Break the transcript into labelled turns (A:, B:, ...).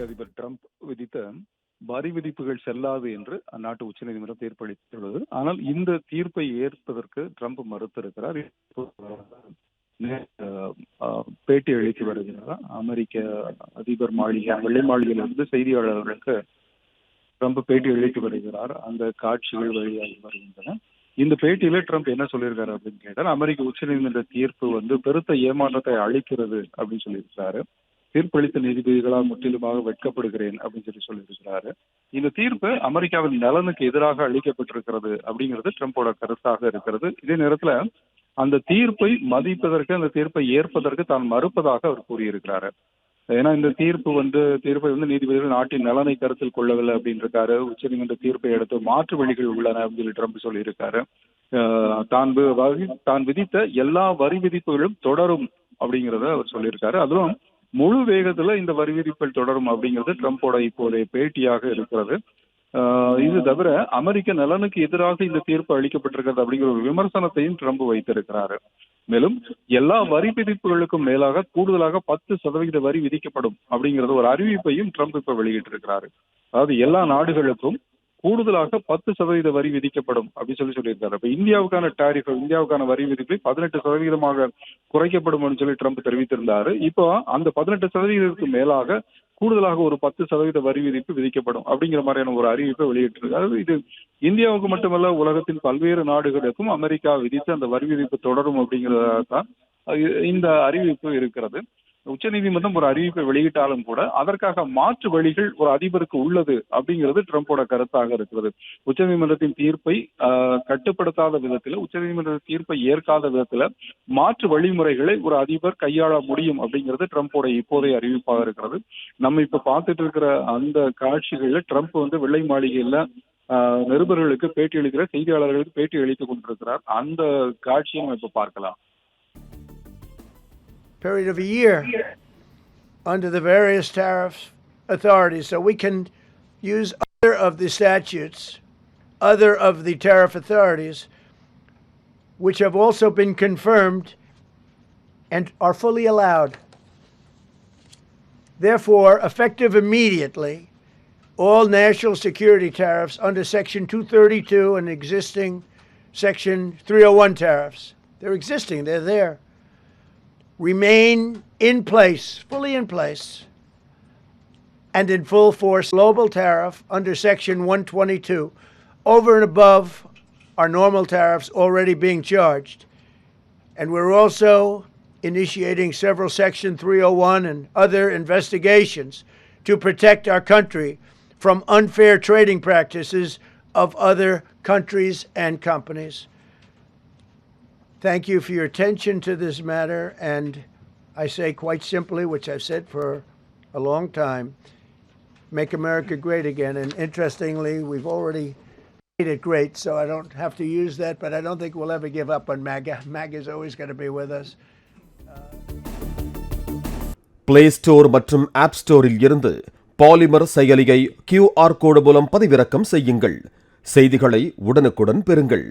A: அமெரிக்க அதிபர் ட்ரம்ப் விதித்த வரி விதிப்புகள் செல்லாது என்று அந்நாட்டு உச்சநீதிமன்றம் தீர்ப்பளித்துள்ளது. ஆனால் இந்த தீர்ப்பை ஏற்பதற்கு ட்ரம்ப் மறுத்திருக்கிறார். பேட்டி அளித்து வருகிறார். அமெரிக்க அதிபர் மாளிகை, வெள்ளை மாளிகையிலிருந்து செய்தியாளர்களுக்கு ட்ரம்ப் பேட்டி அளித்து வருகிறார். அந்த காட்சிகள் வெளியாகி வருகின்றன. இந்த பேட்டியில ட்ரம்ப் என்ன சொல்லியிருக்காரு அப்படின்னு கேட்டால், அமெரிக்க உச்சநீதிமன்ற தீர்ப்பு பெருத்த ஏமாற்றத்தை அளிக்கிறது அப்படின்னு சொல்லியிருக்கிறாரு. தீர்ப்பளித்த நீதிபதிகளால் முற்றிலுமாக வெட்கப்படுகிறேன் அப்படின்னு சொல்லியிருக்கிறாரு. இந்த தீர்ப்பு அமெரிக்காவின் நலனுக்கு எதிராக அளிக்கப்பட்டிருக்கிறது அப்படிங்கிறது ட்ரம்போட கருத்தாக இருக்கிறது. இதே நேரத்துல அந்த தீர்ப்பை மதிப்பதற்கு, அந்த தீர்ப்பை ஏற்பதற்கு தான் மறுப்பதாக அவர் கூறியிருக்கிறாரு. ஏன்னா இந்த தீர்ப்பை நீதிபதிகள் நாட்டின் நலனை கருத்தில் கொள்ளவில்லை அப்படின்னு இருக்காரு. உச்சநீதிமன்ற தீர்ப்பை அடுத்து மாற்று வழிகள் உள்ளன அப்படின்னு ட்ரம்ப் சொல்லியிருக்காரு. தான் விதித்த எல்லா வரி விதிப்புகளும் தொடரும் அப்படிங்கிறத அவர் சொல்லியிருக்காரு. அதுவும் முழு வேகத்துல இந்த வரி விதிப்புகள் தொடரும் அப்படிங்கிறது ட்ரம்போட இப்போதைய பேட்டியாக இருக்கிறது. இது தவிர அமெரிக்க நலனுக்கு எதிராக இந்த தீர்ப்பு அளிக்கப்பட்டிருக்கிறது அப்படிங்கிற ஒரு விமர்சனத்தையும் ட்ரம்ப் வைத்திருக்கிறாரு. மேலும் எல்லா வரி விதிப்புகளுக்கும் மேலாக கூடுதலாக 10% வரி விதிக்கப்படும் அப்படிங்கிறது ஒரு அறிவிப்பையும் ட்ரம்ப் இப்ப வெளியிட்டிருக்கிறாரு. அதாவது எல்லா நாடுகளுக்கும் கூடுதலாக 10% வரி விதிக்கப்படும் அப்படின்னு சொல்லியிருக்காரு. இப்ப இந்தியாவுக்கான வரி விதிப்பை 18% குறைக்கப்படும் சொல்லி ட்ரம்ப் தெரிவித்திருந்தாரு. இப்போ அந்த 18% மேலாக கூடுதலாக ஒரு 10% வரி விதிப்பு விதிக்கப்படும் அப்படிங்கிற மாதிரியான ஒரு அறிவிப்பை வெளியிட்டிருக்காரு. இது இந்தியாவுக்கு மட்டுமல்ல, உலகத்தின் பல்வேறு நாடுகளுக்கும் அமெரிக்கா விதித்த அந்த வரி விதிப்பு தொடரும் அப்படிங்கிறதான் இந்த அறிவிப்பு இருக்கிறது. உச்சநீதிமன்றம் ஒரு அறிவிப்பை வெளியிட்டாலும் கூட அதற்காக மாற்று வழிகள் ஒரு அதிபருக்கு உள்ளது அப்படிங்கிறது ட்ரம்போட கருத்தாக இருக்கிறது. உச்சநீதிமன்றத்தின் தீர்ப்பை கட்டுப்படுத்தாத விதத்துல, உச்சநீதிமன்ற தீர்ப்பை ஏற்காத விதத்துல மாற்று வழிமுறைகளை ஒரு அதிபர் கையாள முடியும் அப்படிங்கிறது ட்ரம்போட இப்போதைய அறிவிப்பாக இருக்கிறது. நம்ம இப்ப பார்த்துட்டு இருக்கிற அந்த காட்சிகள்ல ட்ரம்ப் வெள்ளை மாளிகையில நிருபர்களுக்கு செய்தியாளர்களுக்கு பேட்டி அளித்துக் கொண்டிருக்கிறார். அந்த காட்சியை நம்ம இப்ப பார்க்கலாம்.
B: Period of a year under the various tariff authorities. So we can use other of the statutes, other of the tariff authorities, which have also been confirmed and are fully allowed. Therefore, effective immediately, all national security tariffs under Section 232 and existing Section 301 tariffs, they're existing, they're there, remain in place, fully in place, and in full force. Global tariff under Section 122, over and above our normal tariffs already being charged. And we're also initiating several Section 301 and other investigations to protect our country from unfair trading practices of other countries and companies. Thank you for your attention to this matter, and I say quite simply, which I've said for a long time, make America great again. And interestingly, we've already made it great, so I don't have to use that, but I don't think we'll ever give up on MAGA. MAGA is always going to be with us.
C: Play Store மற்றும் App Storeல் இருந்து polymer செயலியை QR கோடு மூலம் பதிவிறக்கம் செய்யுங்கள். செய்திகளை உடனுக்குடன் பெறுங்கள்.